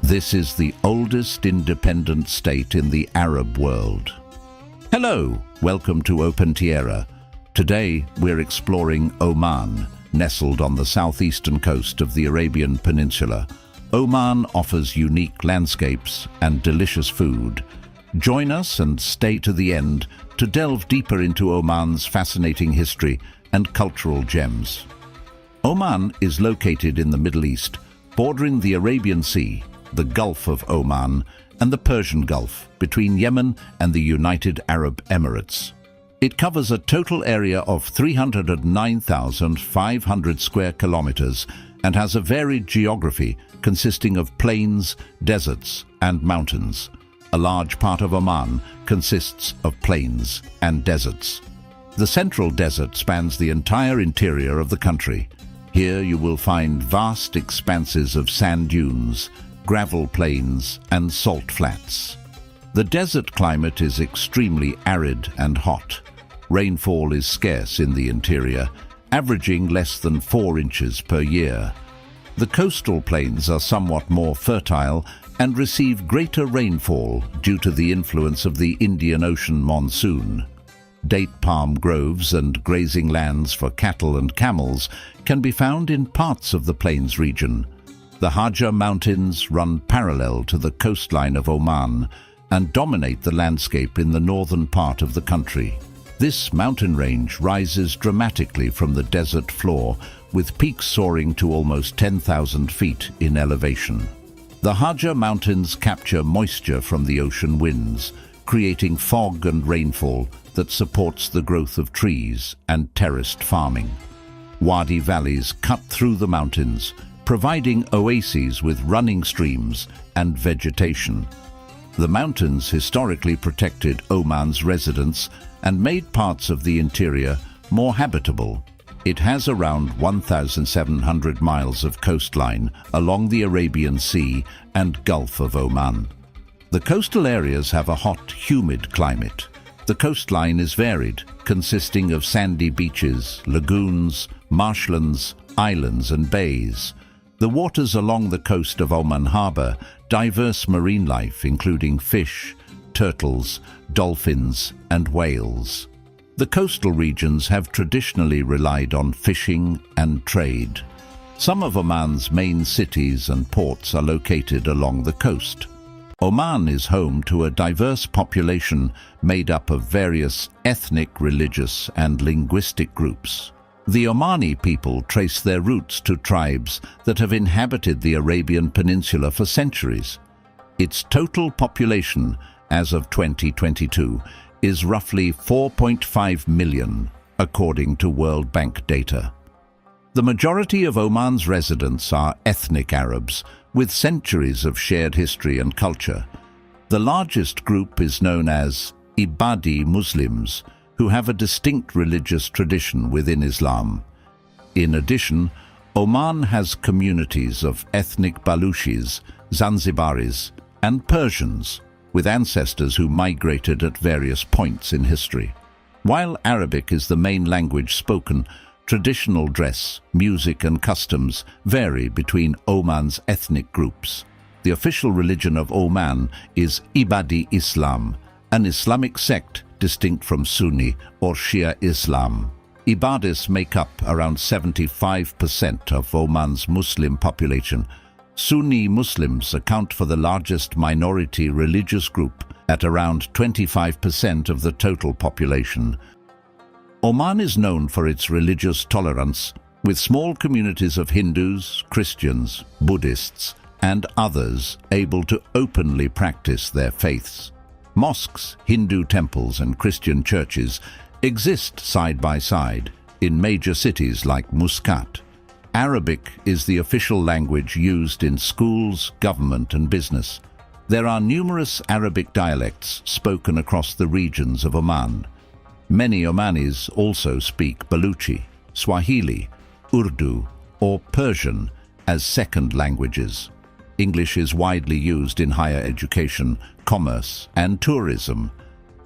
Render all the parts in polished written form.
This is the oldest independent state in the Arab world. Hello, welcome to Open Tierra. Today we're exploring Oman, nestled on the southeastern coast of the Arabian Peninsula. Oman offers unique landscapes and delicious food. Join us and stay to the end to delve deeper into Oman's fascinating history and cultural gems. Oman is located in the Middle East, bordering the Arabian Sea, the Gulf of Oman, and the Persian Gulf between Yemen and the United Arab Emirates. It covers a total area of 309,500 square kilometers and has a varied geography consisting of plains, deserts, and mountains. A large part of Oman consists of plains and deserts. The central desert spans the entire interior of the country. Here you will find vast expanses of sand dunes, gravel plains, and salt flats. The desert climate is extremely arid and hot. Rainfall is scarce in the interior, averaging less than 4 inches per year. The coastal plains are somewhat more fertile and receive greater rainfall due to the influence of the Indian Ocean monsoon. Date palm groves and grazing lands for cattle and camels can be found in parts of the plains region. The Hajar Mountains run parallel to the coastline of Oman and dominate the landscape in the northern part of the country. This mountain range rises dramatically from the desert floor, with peaks soaring to almost 10,000 feet in elevation. The Hajar Mountains capture moisture from the ocean winds, creating fog and rainfall that supports the growth of trees and terraced farming. Wadi valleys cut through the mountains, providing oases with running streams and vegetation. The mountains historically protected Oman's residents and made parts of the interior more habitable. It has around 1,700 miles of coastline along the Arabian Sea and Gulf of Oman. The coastal areas have a hot, humid climate. The coastline is varied, consisting of sandy beaches, lagoons, marshlands, islands, and bays. The waters along the coast of Oman harbor diverse marine life, including fish, turtles, dolphins, and whales. The coastal regions have traditionally relied on fishing and trade. Some of Oman's main cities and ports are located along the coast. Oman is home to a diverse population made up of various ethnic, religious, and linguistic groups. The Omani people trace their roots to tribes that have inhabited the Arabian Peninsula for centuries. Its total population, as of 2022, is roughly 4.5 million, according to World Bank data. The majority of Oman's residents are ethnic Arabs, with centuries of shared history and culture. The largest group is known as Ibadi Muslims, who have a distinct religious tradition within Islam. In addition, Oman has communities of ethnic Baluchis, Zanzibaris, and Persians, with ancestors who migrated at various points in history. While Arabic is the main language spoken, traditional dress, music, and customs vary between Oman's ethnic groups. The official religion of Oman is Ibadi Islam, an Islamic sect distinct from Sunni or Shia Islam. Ibadis make up around 75% of Oman's Muslim population. Sunni Muslims account for the largest minority religious group at around 25% of the total population. Oman is known for its religious tolerance, with small communities of Hindus, Christians, Buddhists, and others able to openly practice their faiths. Mosques, Hindu temples, and Christian churches exist side by side in major cities like Muscat. Arabic is the official language used in schools, government, and business. There are numerous Arabic dialects spoken across the regions of Oman. Many Omanis also speak Baluchi, Swahili, Urdu, or Persian as second languages. English is widely used in higher education, commerce, and tourism.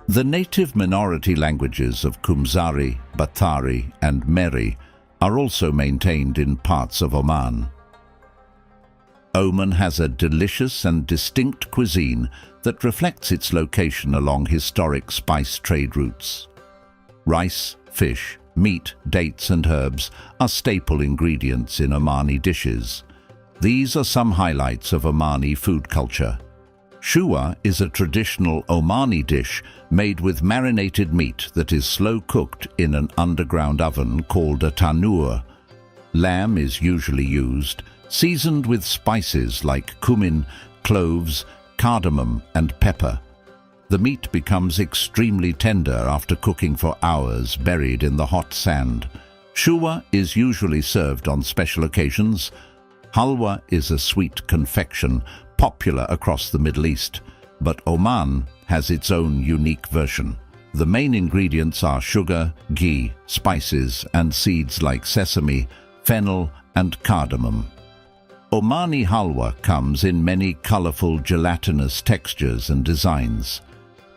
The native minority languages of Kumzari, Batari, and Meri are also maintained in parts of Oman. Oman has a delicious and distinct cuisine that reflects its location along historic spice trade routes. Rice, fish, meat, dates and herbs are staple ingredients in Omani dishes. These are some highlights of Omani food culture. Shua is a traditional Omani dish made with marinated meat that is slow-cooked in an underground oven called a tanur. Lamb is usually used, seasoned with spices like cumin, cloves, cardamom and pepper. The meat becomes extremely tender after cooking for hours buried in the hot sand. Shua is usually served on special occasions. Halwa is a sweet confection popular across the Middle East, but Oman has its own unique version. The main ingredients are sugar, ghee, spices, and seeds like sesame, fennel, and cardamom. Omani halwa comes in many colorful gelatinous textures and designs.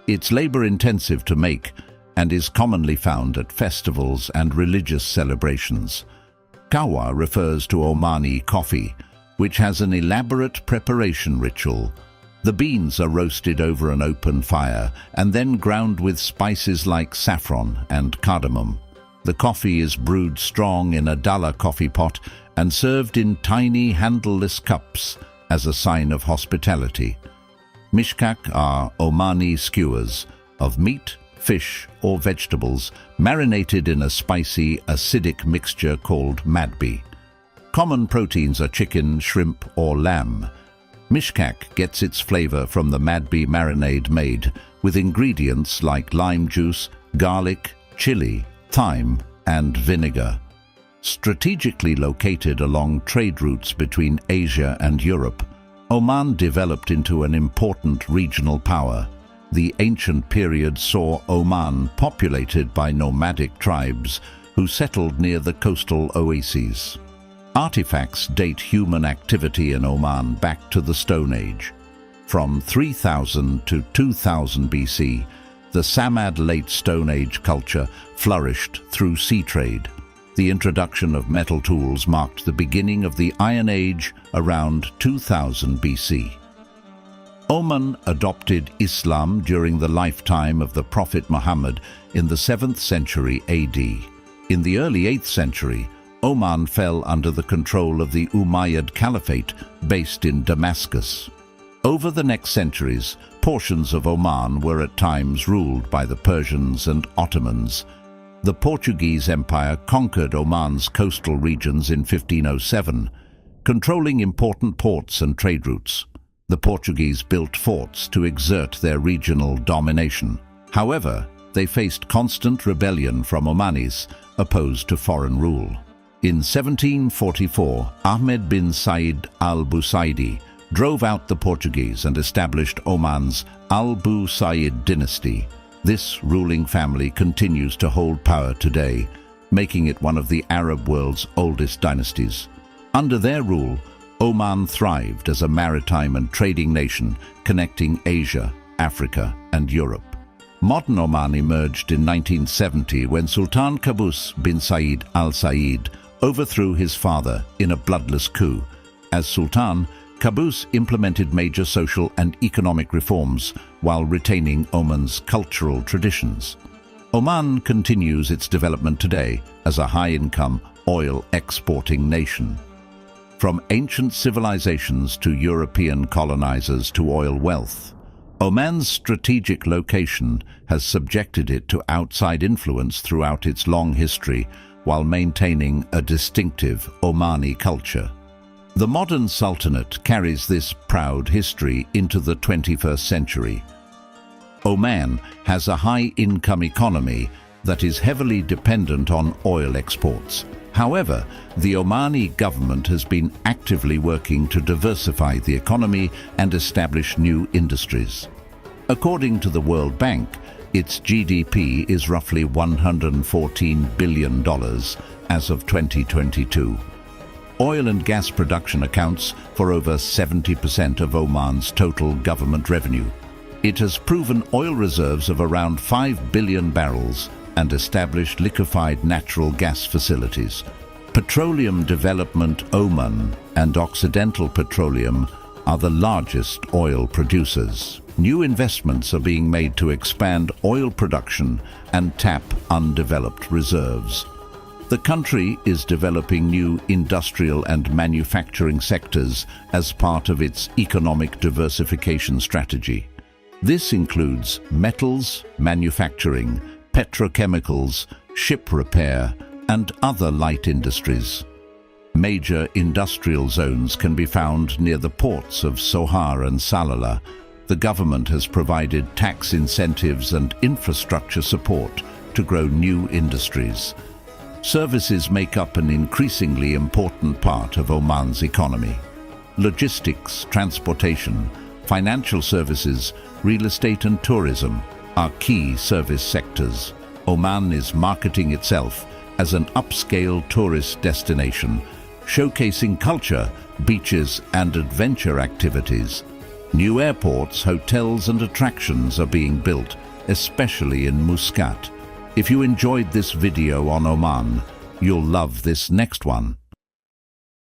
It's labor-intensive to make and is commonly found at festivals and religious celebrations. Kahwa refers to Omani coffee, which has an elaborate preparation ritual. The beans are roasted over an open fire and then ground with spices like saffron and cardamom. The coffee is brewed strong in a dala coffee pot and served in tiny handleless cups as a sign of hospitality. Mishkak are Omani skewers of meat, fish or vegetables marinated in a spicy, acidic mixture called madbi. Common proteins are chicken, shrimp or lamb. Mishkak gets its flavor from the madbi marinade made with ingredients like lime juice, garlic, chili, thyme and vinegar. Strategically located along trade routes between Asia and Europe, Oman developed into an important regional power. The ancient period saw Oman populated by nomadic tribes who settled near the coastal oases. Artifacts date human activity in Oman back to the Stone Age. From 3000 to 2000 BC, the Samad Late Stone Age culture flourished through sea trade. The introduction of metal tools marked the beginning of the Iron Age around 2000 BC. Oman adopted Islam during the lifetime of the Prophet Muhammad in the 7th century AD. In the early 8th century, Oman fell under the control of the Umayyad Caliphate based in Damascus. Over the next centuries, portions of Oman were at times ruled by the Persians and Ottomans. The Portuguese Empire conquered Oman's coastal regions in 1507, controlling important ports and trade routes. The Portuguese built forts to exert their regional domination. However, they faced constant rebellion from Omanis opposed to foreign rule. In 1744, Ahmed bin Said al-Busaidi drove out the Portuguese and established Oman's al-Busaid dynasty. This ruling family continues to hold power today, making it one of the Arab world's oldest dynasties. Under their rule, Oman thrived as a maritime and trading nation connecting Asia, Africa, and Europe. Modern Oman emerged in 1970 when Sultan Qaboos bin Said al Said overthrew his father in a bloodless coup. As Sultan, Qaboos implemented major social and economic reforms while retaining Oman's cultural traditions. Oman continues its development today as a high-income, oil-exporting nation. From ancient civilizations to European colonizers to oil wealth, Oman's strategic location has subjected it to outside influence throughout its long history while maintaining a distinctive Omani culture. The modern sultanate carries this proud history into the 21st century. Oman has a high-income economy that is heavily dependent on oil exports. However, the Omani government has been actively working to diversify the economy and establish new industries. According to the World Bank, its GDP is roughly $114 billion as of 2022. Oil and gas production accounts for over 70% of Oman's total government revenue. It has proven oil reserves of around 5 billion barrels and established liquefied natural gas facilities. Petroleum Development Oman and Occidental Petroleum are the largest oil producers. New investments are being made to expand oil production and tap undeveloped reserves. The country is developing new industrial and manufacturing sectors as part of its economic diversification strategy. This includes metals, manufacturing, petrochemicals, ship repair, and other light industries. Major industrial zones can be found near the ports of Sohar and Salalah. The government has provided tax incentives and infrastructure support to grow new industries. Services make up an increasingly important part of Oman's economy. Logistics, transportation, financial services, real estate and tourism are key service sectors. Oman is marketing itself as an upscale tourist destination, showcasing culture, beaches and adventure activities. New airports, hotels and attractions are being built, especially in Muscat. If you enjoyed this video on Oman, you'll love this next one.